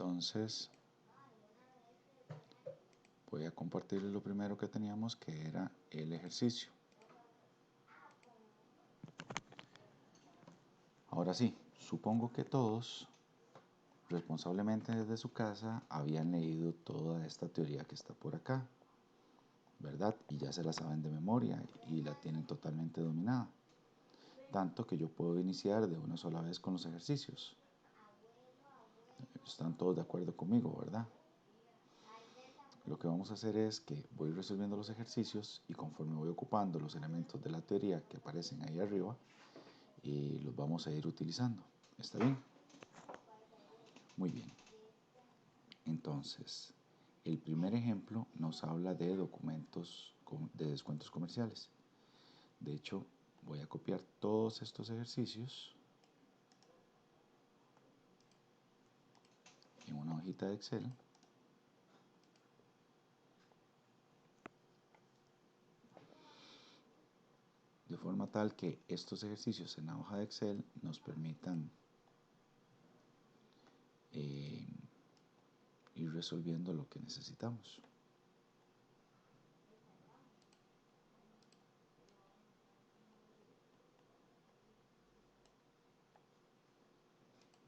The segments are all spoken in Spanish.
Entonces voy a compartirles lo primero que teníamos, que era el ejercicio. Ahora sí, supongo que todos responsablemente desde su casa habían leído toda esta teoría que está por acá, ¿verdad? Y ya se la saben de memoria y la tienen totalmente dominada. Tanto que yo puedo iniciar de una sola vez con los ejercicios. Están todos de acuerdo conmigo, ¿verdad? Lo que vamos a hacer es que voy resolviendo los ejercicios y conforme voy ocupando los elementos de la teoría que aparecen ahí arriba, los vamos a ir utilizando. ¿Está bien? Muy bien. Entonces, el primer ejemplo nos habla de documentos de descuentos comerciales. De hecho, voy a copiar todos estos ejercicios en una hojita de Excel. De forma tal que estos ejercicios en la hoja de Excel nos permitan ir resolviendo lo que necesitamos.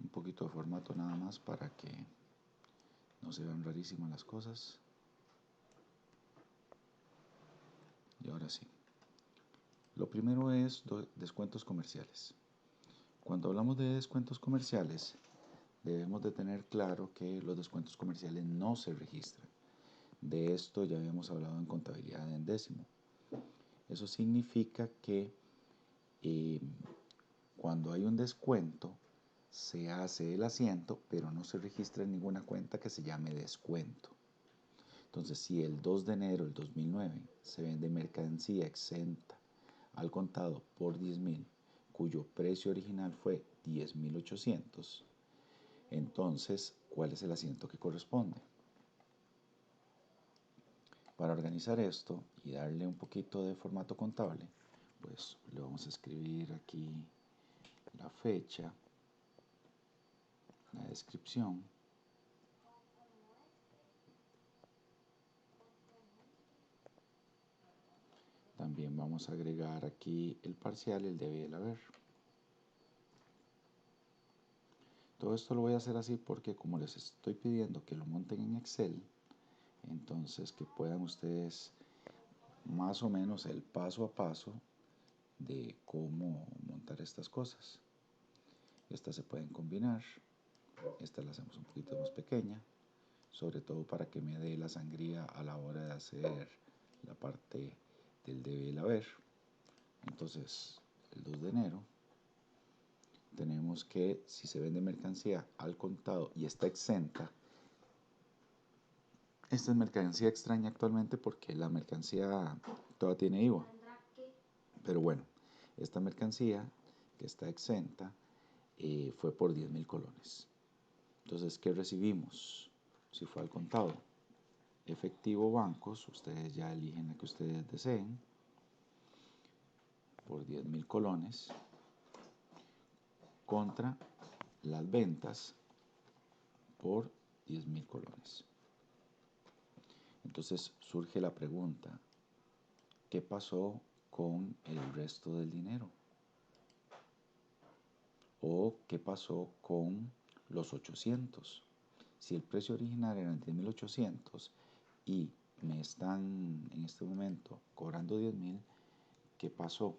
Un poquito de formato nada más para que no se vean rarísimas las cosas. Y ahora sí. Lo primero es descuentos comerciales. Cuando hablamos de descuentos comerciales, debemos de tener claro que los descuentos comerciales no se registran. De esto ya habíamos hablado en contabilidad en décimo. Eso significa que cuando hay un descuento, se hace el asiento, pero no se registra en ninguna cuenta que se llame descuento. Entonces, si el 2 de enero del 2009 se vende mercancía exenta al contado por 10.000, cuyo precio original fue 10.800, entonces, ¿cuál es el asiento que corresponde? Para organizar esto y darle un poquito de formato contable, pues le vamos a escribir aquí la fecha, la descripción, también vamos a agregar aquí el parcial, el debe y el haber. Todo esto lo voy a hacer así porque como les estoy pidiendo que lo monten en Excel, entonces que puedan ustedes más o menos el paso a paso de cómo montar estas cosas. Estas se pueden combinar, esta la hacemos un poquito más pequeña, sobre todo para que me dé la sangría a la hora de hacer la parte del debe y el haber. Entonces, el 2 de enero tenemos que si se vende mercancía al contado y está exenta, esta es mercancía extraña actualmente porque la mercancía todavía tiene IVA. Pero bueno, esta mercancía que está exenta fue por 10.000 colones. Entonces, ¿qué recibimos? Si fue al contado, efectivo bancos, ustedes ya eligen la que ustedes deseen, por 10.000 colones, contra las ventas por 10.000 colones. Entonces surge la pregunta, ¿qué pasó con el resto del dinero? ¿O qué pasó con los 800? Si el precio original era 10.800 y me están en este momento cobrando 10.000, ¿qué pasó?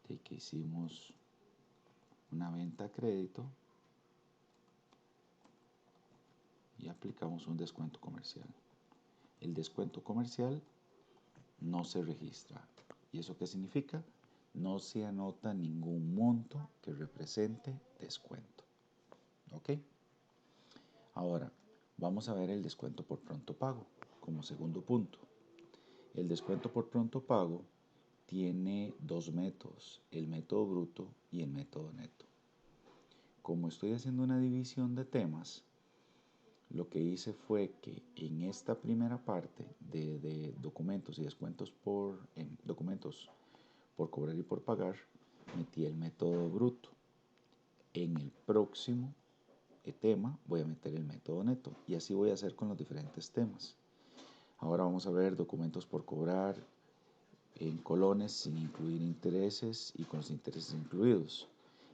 De que hicimos una venta a crédito y aplicamos un descuento comercial. El descuento comercial no se registra. ¿Y eso qué significa? No se anota ningún monto que represente descuento. ¿Ok? Ahora, vamos a ver el descuento por pronto pago como segundo punto. El descuento por pronto pago tiene dos métodos, el método bruto y el método neto. Como estoy haciendo una división de temas, lo que hice fue que en esta primera parte de documentos y descuentos por documentos por cobrar y por pagar, metí el método bruto. En el próximo tema, voy a meter el método neto y así voy a hacer con los diferentes temas. Ahora vamos a ver documentos por cobrar en colones sin incluir intereses y con los intereses incluidos.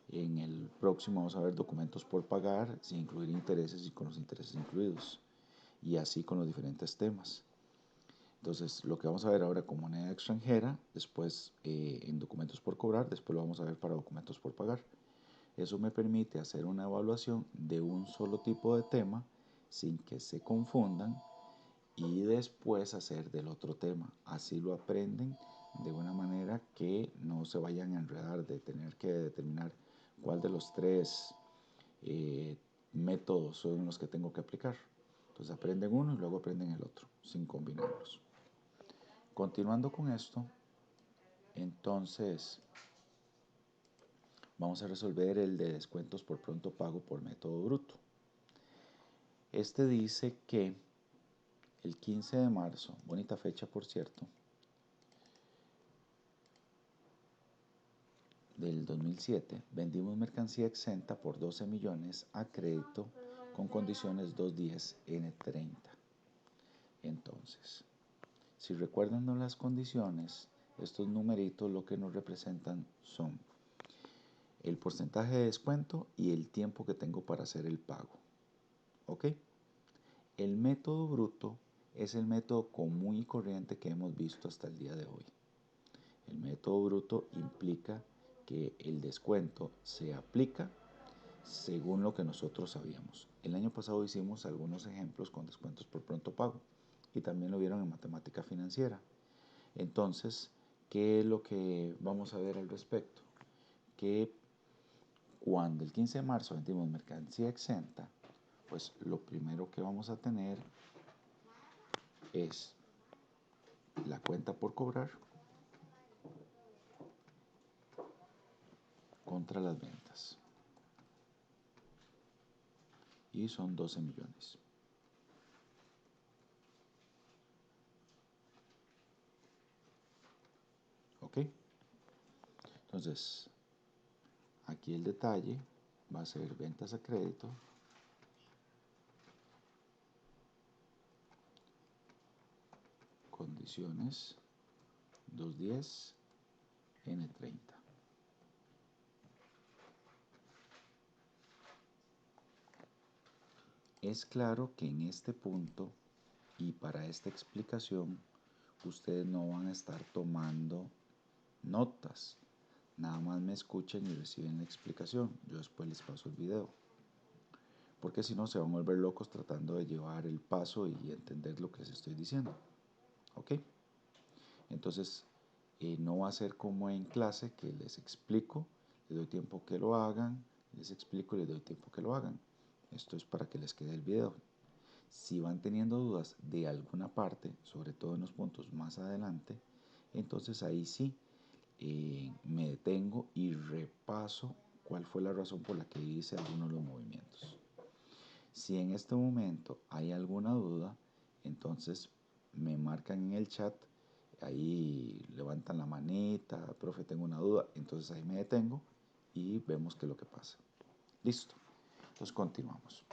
En el próximo vamos a ver documentos por pagar sin incluir intereses y con los intereses incluidos. Y así con los diferentes temas. Entonces, lo que vamos a ver ahora con moneda extranjera, después en documentos por cobrar, después lo vamos a ver para documentos por pagar. Eso me permite hacer una evaluación de un solo tipo de tema sin que se confundan y después hacer del otro tema. Así lo aprenden de una manera que no se vayan a enredar de tener que determinar cuál de los tres métodos son los que tengo que aplicar. Entonces aprenden uno y luego aprenden el otro, sin combinarlos. Continuando con esto, entonces vamos a resolver el de descuentos por pronto pago por método bruto. Este dice que el 15 de marzo, bonita fecha por cierto, del 2007, vendimos mercancía exenta por 12 millones a crédito con condiciones 210 N30. Entonces, si recuerdan las condiciones, estos numeritos lo que nos representan son el porcentaje de descuento y el tiempo que tengo para hacer el pago. ¿Ok? El método bruto es el método común y corriente que hemos visto hasta el día de hoy. El método bruto implica que el descuento se aplica según lo que nosotros sabíamos. El año pasado hicimos algunos ejemplos con descuentos por pronto pago y también lo vieron en matemática financiera. Entonces, ¿qué es lo que vamos a ver al respecto? Que cuando el 15 de marzo vendimos mercancía exenta, pues lo primero que vamos a tener es la cuenta por cobrar contra las ventas. Y son 12 millones. ¿Ok? Entonces, aquí el detalle va a ser ventas a crédito condiciones 210 N30. Es claro que en este punto y para esta explicación ustedes no van a estar tomando notas, nada más me escuchen y reciben la explicación. Yo después les paso el video, porque si no se van a volver locos tratando de llevar el paso y entender lo que les estoy diciendo. ¿Ok? Entonces, no va a ser como en clase que les explico, les doy tiempo que lo hagan, les explico y les doy tiempo que lo hagan. Esto es para que les quede el video. Si van teniendo dudas de alguna parte, sobre todo en los puntos más adelante, entonces ahí sí me detengo y repaso cuál fue la razón por la que hice algunos de los movimientos. Si en este momento hay alguna duda, entonces me marcan en el chat, ahí levantan la manita, profe, tengo una duda, entonces ahí me detengo y vemos qué es lo que pasa. Listo, entonces continuamos.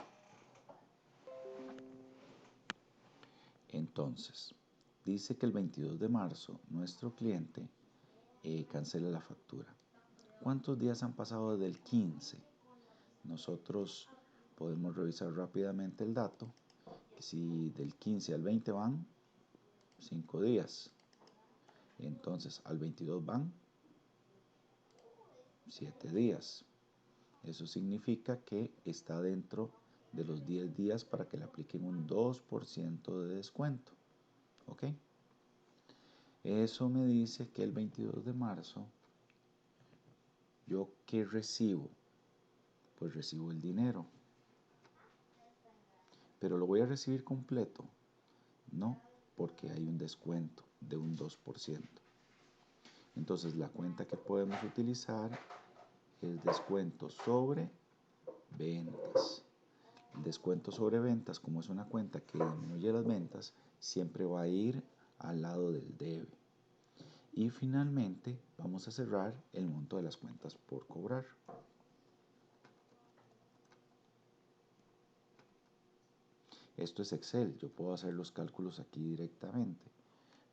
Entonces, dice que el 22 de marzo nuestro cliente cancela la factura. ¿Cuántos días han pasado desde el 15? Nosotros podemos revisar rápidamente el dato. Si del 15 al 20 van 5 días, entonces al 22 van 7 días. Eso significa que está dentro de los 10 días para que le apliquen un 2% de descuento. ¿Ok? Eso me dice que el 22 de marzo, ¿yo qué recibo? Pues recibo el dinero. Pero lo voy a recibir completo. No, porque hay un descuento de un 2%. Entonces la cuenta que podemos utilizar es descuento sobre ventas. El descuento sobre ventas, como es una cuenta que disminuye las ventas, siempre va a ir al lado del debe. Y finalmente vamos a cerrar el monto de las cuentas por cobrar. Esto es Excel, yo puedo hacer los cálculos aquí directamente,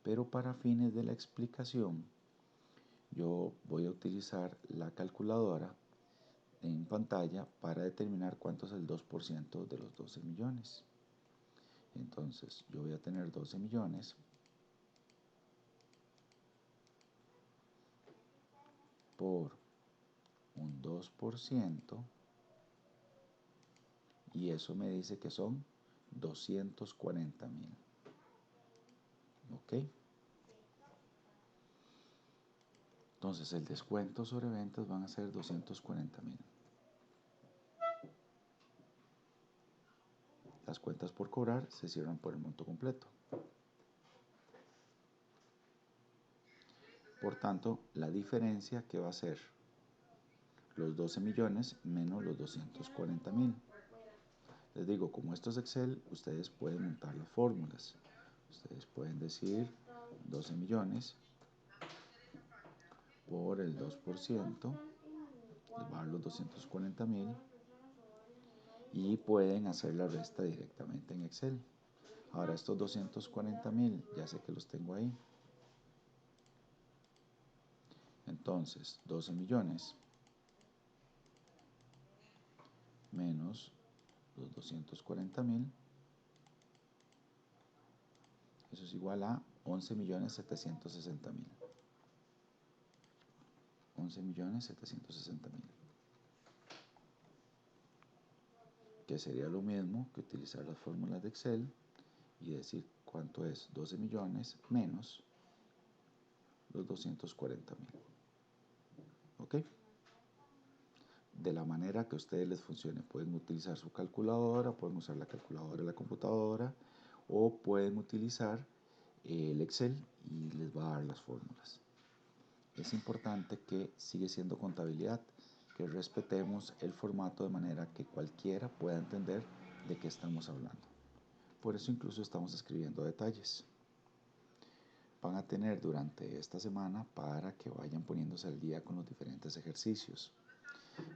pero para fines de la explicación yo voy a utilizar la calculadora en pantalla para determinar cuánto es el 2% de los 12 millones. Entonces yo voy a tener 12 millones por un 2% y eso me dice que son 240.000. ¿Ok? Entonces el descuento sobre ventas van a ser 240.000. Las cuentas por cobrar se cierran por el monto completo. Por tanto, la diferencia que va a ser los 12 millones menos los 240.000. Les digo, como esto es Excel, ustedes pueden montar las fórmulas. Ustedes pueden decir 12 millones por el 2%, les va a dar los 240.000 y pueden hacer la resta directamente en Excel. Ahora estos 240.000 ya sé que los tengo ahí. Entonces 12 millones menos los 240.000, eso es igual a 11.760.000. 11.760.000, que sería lo mismo que utilizar las fórmulas de Excel y decir cuánto es 12 millones menos los 240.000. ¿Ok? De la manera que a ustedes les funcione. Pueden utilizar su calculadora, pueden usar la calculadora de la computadora o pueden utilizar el Excel y les va a dar las fórmulas. Es importante que sigue siendo contabilidad, que respetemos el formato de manera que cualquiera pueda entender de qué estamos hablando. Por eso incluso estamos escribiendo detalles. Van a tener durante esta semana para que vayan poniéndose al día con los diferentes ejercicios.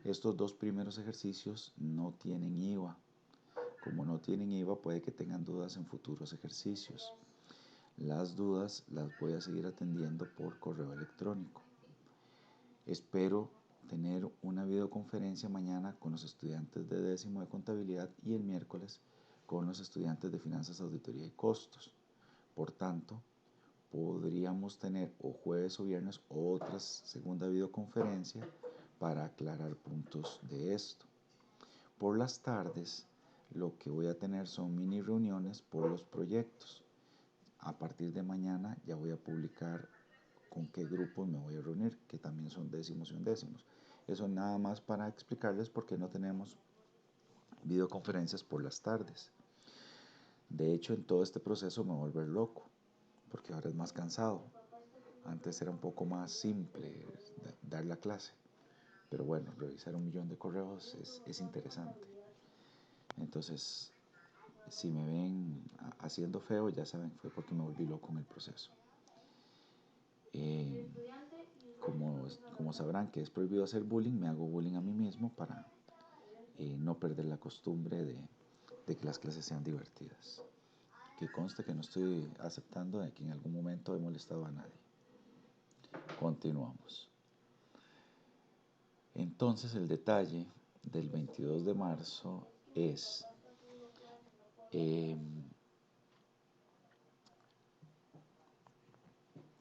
Estos dos primeros ejercicios no tienen IVA. Como no tienen IVA, puede que tengan dudas en futuros ejercicios. Las dudas las voy a seguir atendiendo por correo electrónico. Espero tener una videoconferencia mañana con los estudiantes de décimo de contabilidad y el miércoles con los estudiantes de finanzas, auditoría y costos. Por tanto, podríamos tener o jueves o viernes otra segunda videoconferencia para aclarar puntos de esto. Por las tardes, lo que voy a tener son mini reuniones por los proyectos. A partir de mañana ya voy a publicar con qué grupos me voy a reunir, que también son décimos y undécimos. Eso nada más para explicarles por qué no tenemos videoconferencias por las tardes. De hecho, en todo este proceso me voy a volver loco, porque ahora es más cansado. Antes era un poco más simple dar la clase, pero bueno, revisar 1.000.000 de correos es interesante. Entonces, si me ven haciendo feo, ya saben, fue porque me volví loco en el proceso. Como sabrán que es prohibido hacer bullying, me hago bullying a mí mismo para no perder la costumbre de que las clases sean divertidas. Que conste que no estoy aceptando de que en algún momento he molestado a nadie. Continuamos. Entonces el detalle del 22 de marzo es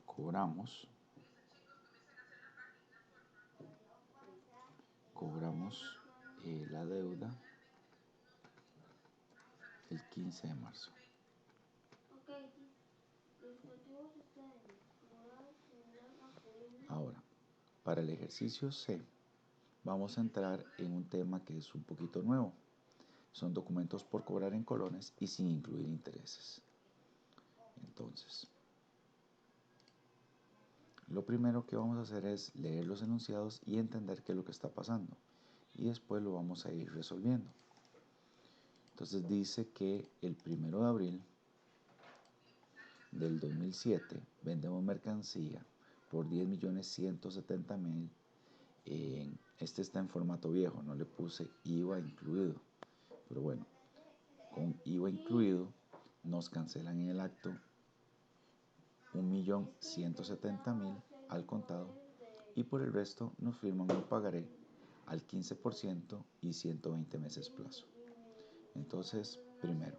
cobramos la deuda el 15 de marzo. Ahora, para el ejercicio C, vamos a entrar en un tema que es un poquito nuevo. Son documentos por cobrar en colones y sin incluir intereses. Entonces, lo primero que vamos a hacer es leer los enunciados y entender qué es lo que está pasando. Y después lo vamos a ir resolviendo. Entonces dice que el 1 de abril del 2007 vendemos mercancía por 10.170.000. Este está en formato viejo, no le puse IVA incluido. Pero bueno, con IVA incluido, nos cancelan en el acto 1.170.000 al contado y por el resto nos firman un pagaré al 15% y 120 meses plazo. Entonces, primero,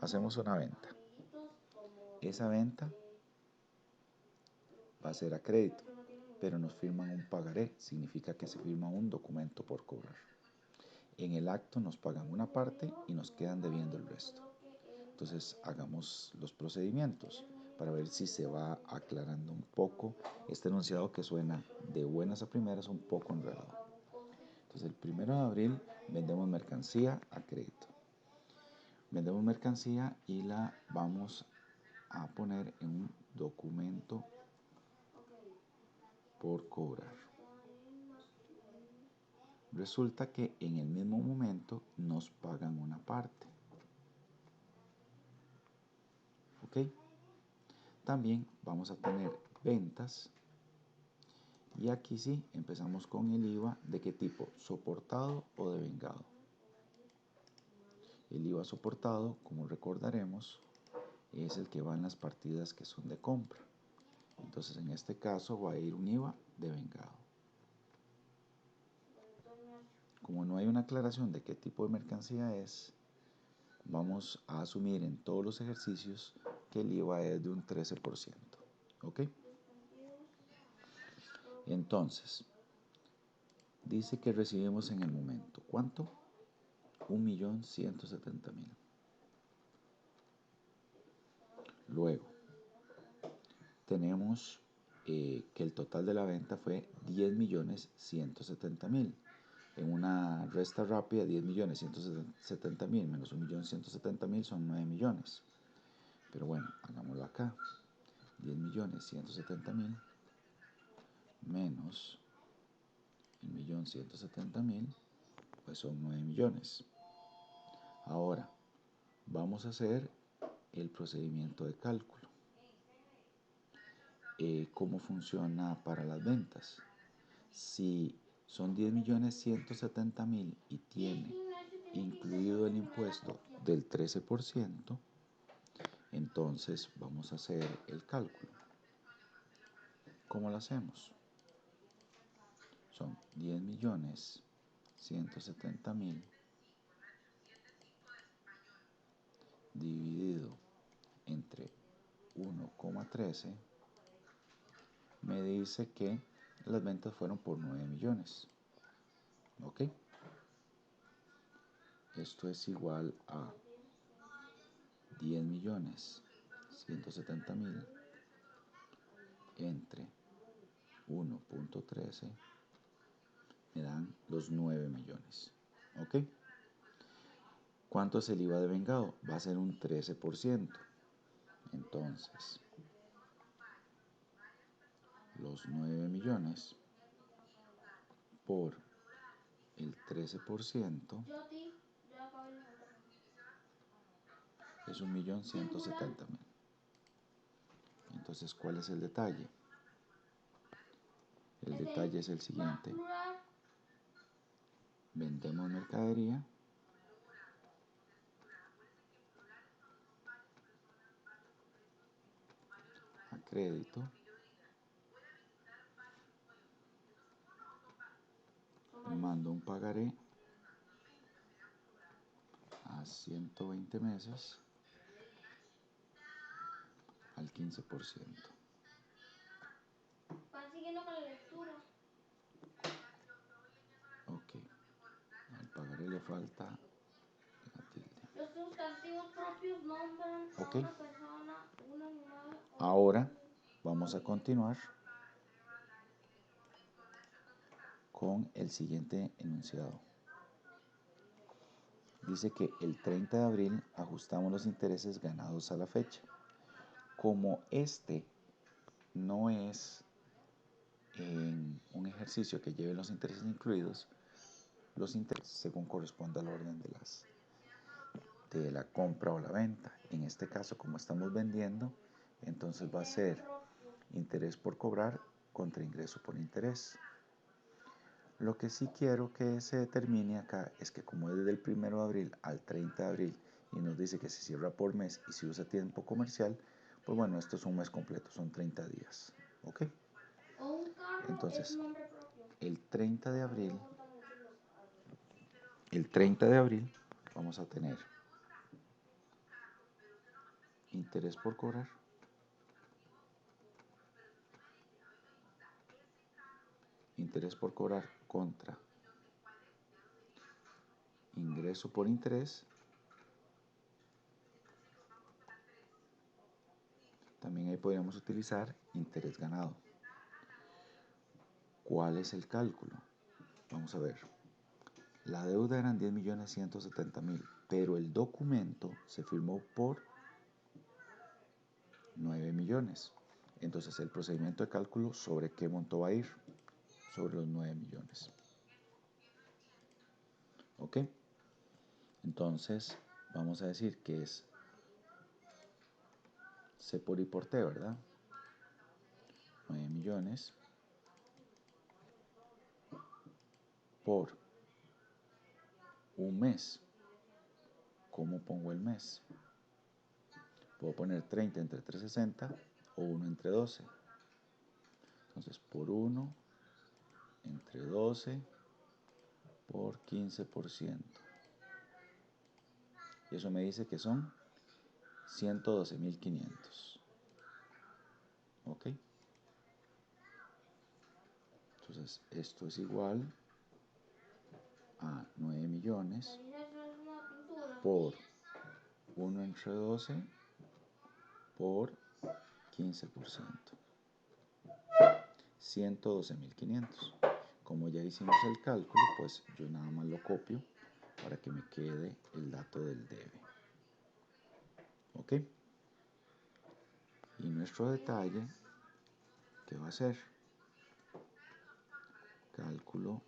hacemos una venta. Esa venta va a ser a crédito, pero nos firman un pagaré, significa que se firma un documento por cobrar. En el acto nos pagan una parte y nos quedan debiendo el resto. Entonces hagamos los procedimientos para ver si se va aclarando un poco este enunciado que suena de buenas a primeras un poco enredado. Entonces el 1 de abril vendemos mercancía a crédito. Vendemos mercancía y la vamos a poner en un documento por cobrar. Resulta que en el mismo momento nos pagan una parte. ¿Ok? También vamos a tener ventas. Y aquí sí, empezamos con el IVA. ¿De qué tipo? ¿Soportado o de vengado? El IVA soportado, como recordaremos, es el que va en las partidas que son de compra. Entonces, en este caso va a ir un IVA de vengado. Como no hay una aclaración de qué tipo de mercancía es, vamos a asumir en todos los ejercicios que el IVA es de un 13%. ¿Ok? Entonces, dice que recibimos en el momento, ¿cuánto? 1.170.000. Luego, tenemos que el total de la venta fue 10.170.000. En una resta rápida, 10.170.000 menos 1.170.000 son 9 millones. Pero bueno, hagámoslo acá. 10.170.000 menos 1.170.000, pues son 9 millones. Ahora, vamos a hacer el procedimiento de cálculo. ¿Cómo funciona para las ventas? Si son 10.170.000 y tiene incluido el impuesto del 13%, entonces vamos a hacer el cálculo. ¿Cómo lo hacemos? Son 10.170.000 dividido entre 1,13 me dice que las ventas fueron por 9 millones. ¿Ok? Esto es igual a 10.170.000 entre 1.13 me dan los 9 millones. ¿Ok? ¿Cuánto es el IVA de vengado? Va a ser un 13%. Entonces, los 9 millones por el 13% es 1.170.000. Entonces, ¿cuál es el detalle? El detalle es el siguiente. Vendemos mercadería a crédito me mando un pagaré a 120 meses al 15%. Van siguiendo con la lectura. Ok, al pagaré le falta la tilde. Los sustantivos propios nombran a Ok. una persona, un animal o Ahora vamos a continuar con el siguiente enunciado. Dice que el 30 de abril ajustamos los intereses ganados a la fecha. Como este no es en un ejercicio que lleve los intereses incluidos, los intereses según corresponda al orden de la compra o la venta. En este caso, como estamos vendiendo, entonces va a ser interés por cobrar contra ingreso por interés. Lo que sí quiero que se determine acá es que como es desde el 1 de abril al 30 de abril y nos dice que se cierra por mes y si usa tiempo comercial, pues bueno, esto es un mes completo, son 30 días. ¿Ok? O un carro Entonces, es nombre propio. el 30 de abril, No me gustan mucho los carros. vamos a tener interés por cobrar, contra ingreso por interés. También ahí podríamos utilizar interés ganado. ¿Cuál es el cálculo? Vamos a ver. La deuda eran 10.170.000, pero el documento se firmó por 9 millones. Entonces el procedimiento de cálculo, ¿sobre qué monto va a ir? Sobre los 9 millones. ¿Ok? Entonces vamos a decir que es C por I por T, ¿verdad? 9 millones por un mes. ¿Cómo pongo el mes? Puedo poner 30 entre 360 o 1 entre 12. Entonces por 1 entre 12 por 15%. Y eso me dice que son 112.500. ¿Ok? Entonces esto es igual a 9 millones Eso es una pintura. por 1 entre 12 por 15%. 112.500. Como ya hicimos el cálculo, pues yo nada más lo copio para que me quede el dato del debe. ¿Ok? Y nuestro detalle, ¿qué va a ser? Cálculo,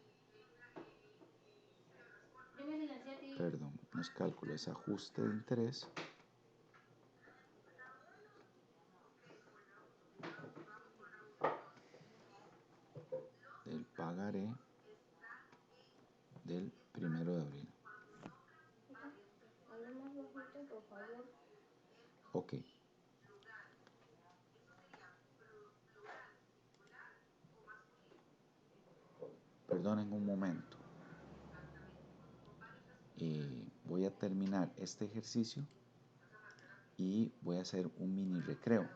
Yo me silencié a ti. perdón, no es cálculo, es ajuste de interés del pagaré del 1 de abril. Hable más bajito, por favor. Ok. Perdonen un momento. Voy a terminar este ejercicio y voy a hacer un mini recreo.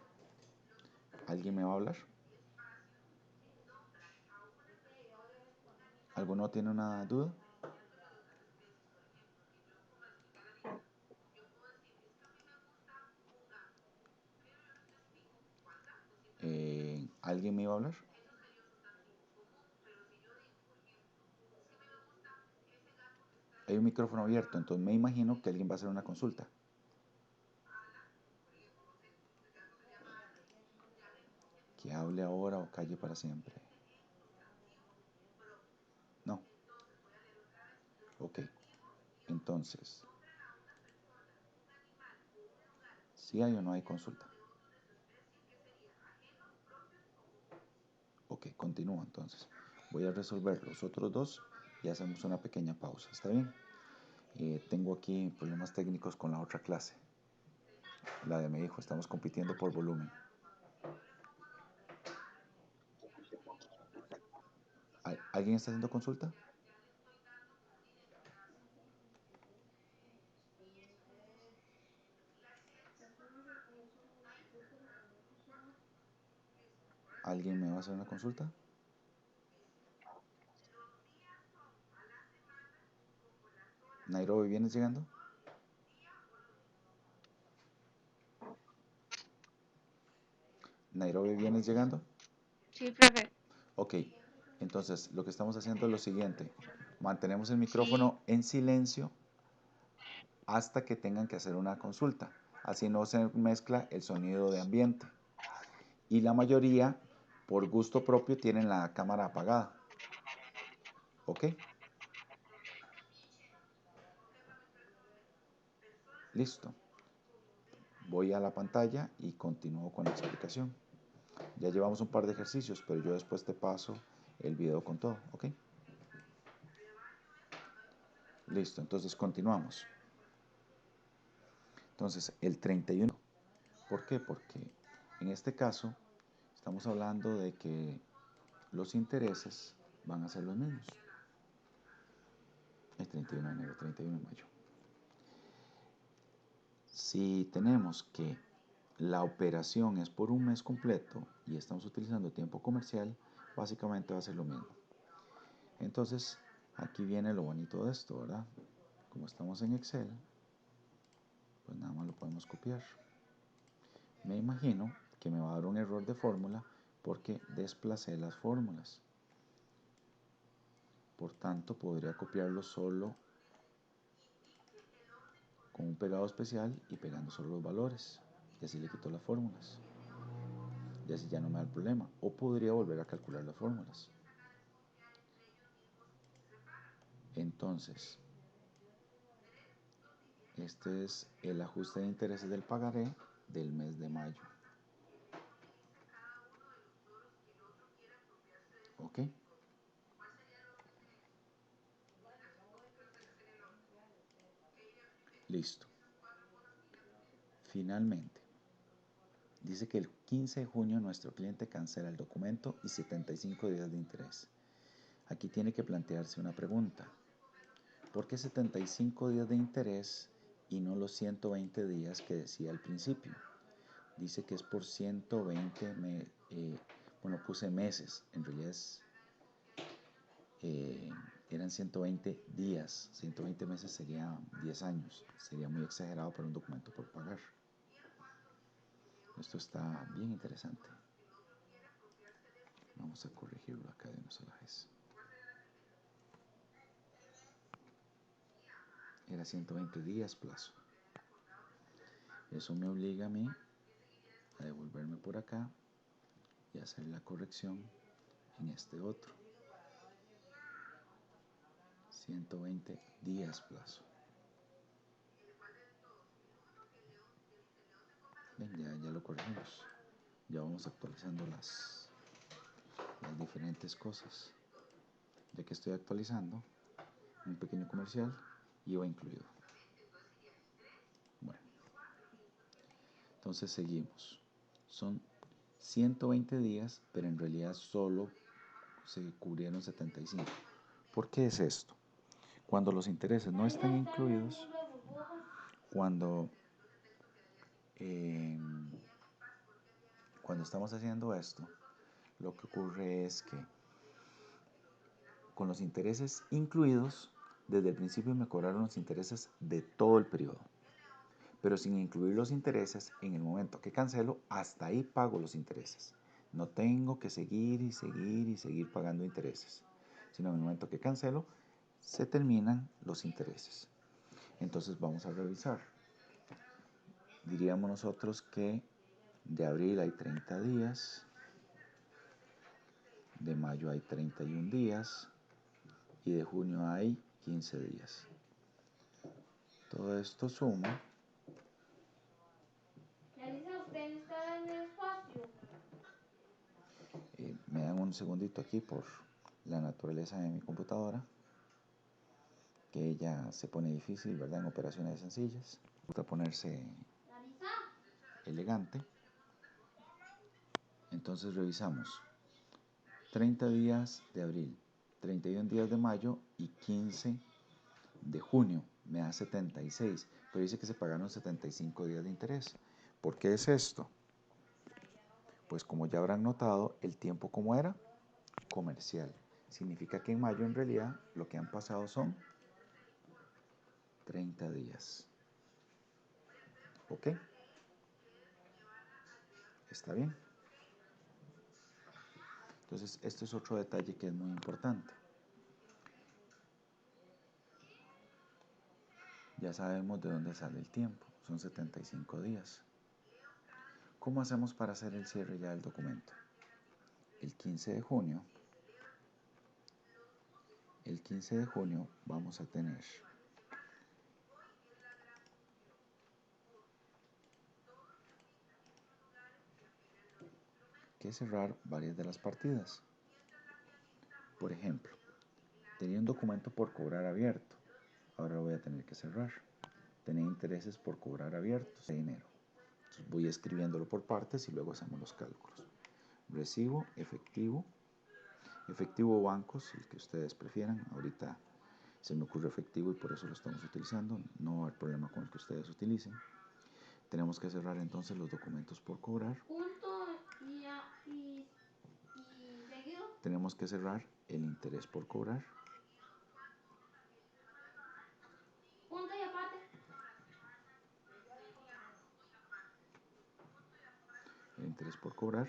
¿Alguien me va a hablar? ¿Alguno tiene una duda? ¿Alguien me iba a hablar? Hay un micrófono abierto, entonces me imagino que alguien va a hacer una consulta. Que hable ahora o calle para siempre. No. Ok. Entonces, ¿sí hay o no hay consulta? Ok, continúo entonces. Voy a resolver los otros dos y hacemos una pequeña pausa. ¿Está bien? Tengo aquí problemas técnicos con la otra clase. La de mi hijo. Estamos compitiendo por volumen. ¿Alguien está haciendo consulta? ¿Alguien me va a hacer una consulta? ¿Nairobi, vienes llegando? ¿Nairobi, vienes llegando? Sí, profe. Ok, entonces lo que estamos haciendo es lo siguiente. Mantenemos el Sí. micrófono en silencio hasta que tengan que hacer una consulta. Así no se mezcla el sonido de ambiente. Y la mayoría, por gusto propio, tienen la cámara apagada. ¿Ok? Listo. Voy a la pantalla y continúo con la explicación. Ya llevamos un par de ejercicios, pero yo después te paso el video con todo. ¿Ok? Listo, entonces continuamos. Entonces, el 31. ¿Por qué? Porque en este caso estamos hablando de que los intereses van a ser los mismos. El 31 de enero, 31 de mayo. Si tenemos que la operación es por un mes completo y estamos utilizando tiempo comercial, básicamente va a ser lo mismo. Entonces, aquí viene lo bonito de esto, ¿verdad? Como estamos en Excel, pues nada más lo podemos copiar. Me imagino que me va a dar un error de fórmula porque desplacé las fórmulas. Por tanto, podría copiarlo solo con un pegado especial y pegando solo los valores. Y así le quito las fórmulas. Y así ya no me da el problema. O podría volver a calcular las fórmulas. Entonces, este es el ajuste de intereses del pagaré del mes de mayo. ¿Ok? Listo. Finalmente, dice que el 15 de junio nuestro cliente cancela el documento y 75 días de interés. Aquí tiene que plantearse una pregunta. ¿Por qué 75 días de interés y no los 120 días que decía al principio? Dice que es por 120, bueno, puse meses, en realidad eran 120 días, 120 meses sería 10 años, sería muy exagerado para un documento por pagar. Esto está bien interesante. Vamos a corregirlo acá de una sola vez. Era 120 días plazo. Eso me obliga a mí a devolverme por acá y hacer la corrección en este otro. 120 días plazo. Bien, ya lo corregimos. Ya vamos actualizando las diferentes cosas. Ya que estoy actualizando, un pequeño comercial, IVA incluido. Bueno, entonces seguimos. Son 120 días, pero en realidad solo se cubrieron 75. ¿Por qué es esto? Cuando los intereses no están incluidos, cuando estamos haciendo esto, lo que ocurre es que con los intereses incluidos, desde el principio me cobraron los intereses de todo el periodo. Pero sin incluir los intereses, en el momento que cancelo, hasta ahí pago los intereses. No tengo que seguir y seguir y seguir pagando intereses, sino en el momento que cancelo, se terminan los intereses. Entonces vamos a revisar. Diríamos nosotros que de abril hay 30 días, de mayo hay 31 días y de junio hay 15 días. Todo esto suma. ¿Usted está en el espacio? Me dan un segundito aquí por la naturaleza de mi computadora, que ella se pone difícil, ¿verdad? En operaciones sencillas. Gusta ponerse elegante. Entonces revisamos. 30 días de abril, 31 días de mayo y 15 de junio. Me da 76, pero dice que se pagaron 75 días de interés. ¿Por qué es esto? Pues como ya habrán notado, el tiempo como era comercial. Significa que en mayo en realidad lo que han pasado son 30 días. ¿Ok? ¿Está bien? Entonces, este es otro detalle que es muy importante. Ya sabemos de dónde sale el tiempo. Son 75 días. ¿Cómo hacemos para hacer el cierre ya del documento? El 15 de junio vamos a tener que cerrar varias de las partidas. Por ejemplo, tenía un documento por cobrar abierto. Ahora lo voy a tener que cerrar. tener intereses por cobrar abiertos de dinero. Entonces voy escribiéndolo por partes y luego hacemos los cálculos. Recibo, efectivo o bancos, el que ustedes prefieran. Ahorita se me ocurre efectivo y por eso lo estamos utilizando. No va a haber problema con el que ustedes utilicen. Tenemos que cerrar entonces los documentos por cobrar. Punto y seguido. Tenemos que cerrar el interés por cobrar. Punto y aparte. El interés por cobrar.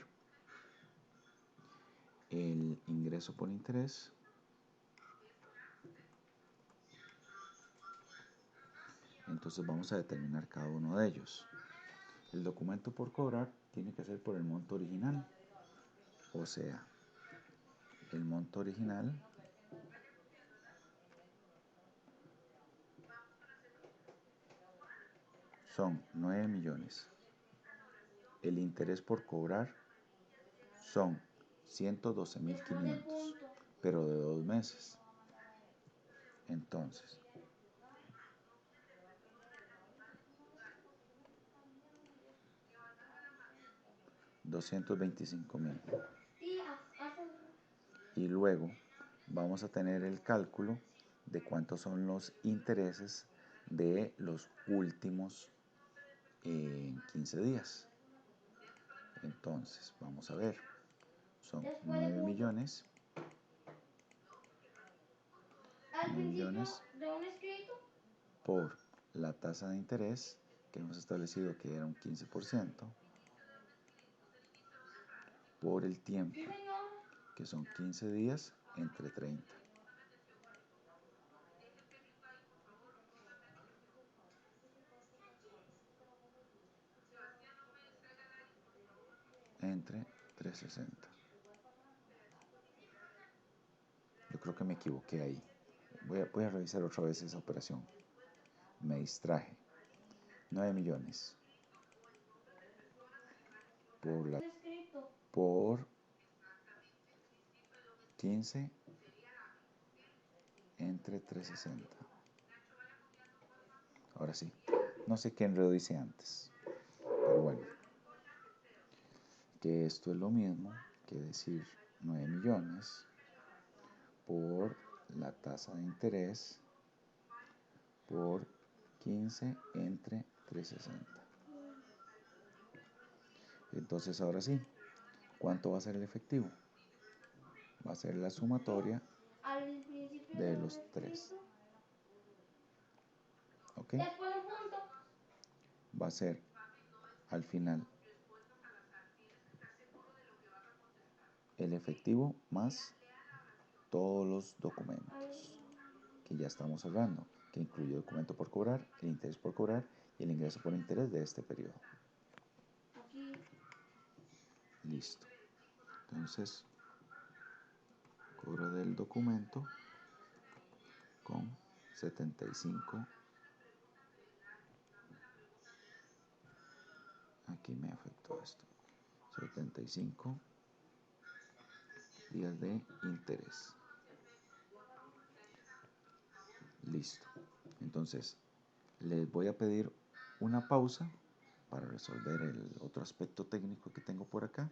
El ingreso por interés. Entonces vamos a determinar cada uno de ellos. El documento por cobrar tiene que ser por el monto original. O sea, el monto original son 9 millones. El interés por cobrar son 112.500, pero de 2 meses. Entonces, $225.000. Y luego vamos a tener el cálculo de cuántos son los intereses de los últimos 15 días. Entonces, vamos a ver. Son 9 millones. Al principio de un escrito. Por la tasa de interés que hemos establecido que era un 15%. Por el tiempo, Sí, señor. que son 15 días entre 30. Entre 360. Yo creo que me equivoqué ahí. Voy a revisar otra vez esa operación. Me distraje. 9 millones. Por 15 entre 360. Ahora sí. No sé qué enredo hice antes. Pero bueno. Que esto es lo mismo que decir 9 millones por la tasa de interés por 15 entre 360. Entonces ahora sí, ¿cuánto va a ser el efectivo? Va a ser la sumatoria de los tres. ¿Ok? Después un punto. Va a ser al final el efectivo más todos los documentos que ya estamos hablando, que incluye el documento por cobrar, el interés por cobrar y el ingreso por interés de este periodo. Aquí. Listo. Entonces, cobro del documento con 75. Aquí me afectó esto. 75 días de interés. Listo. Entonces, les voy a pedir una pausa para resolver el otro aspecto técnico que tengo por acá.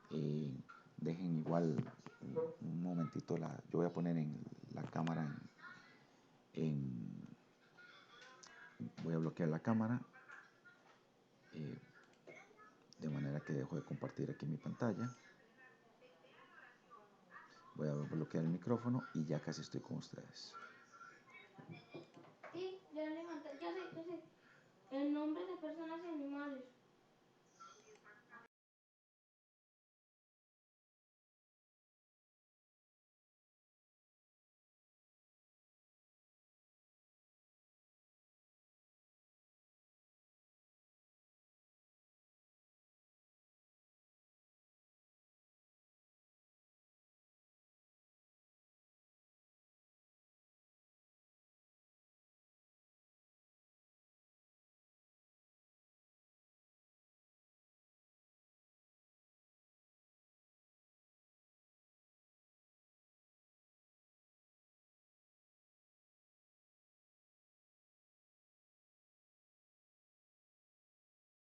Dejen igual un momentito, yo voy a poner en la cámara voy a bloquear la cámara de manera que dejo de compartir aquí mi pantalla. Voy a bloquear el micrófono y ya casi estoy con ustedes. Sí, yo sé. En nombre de personas y animales.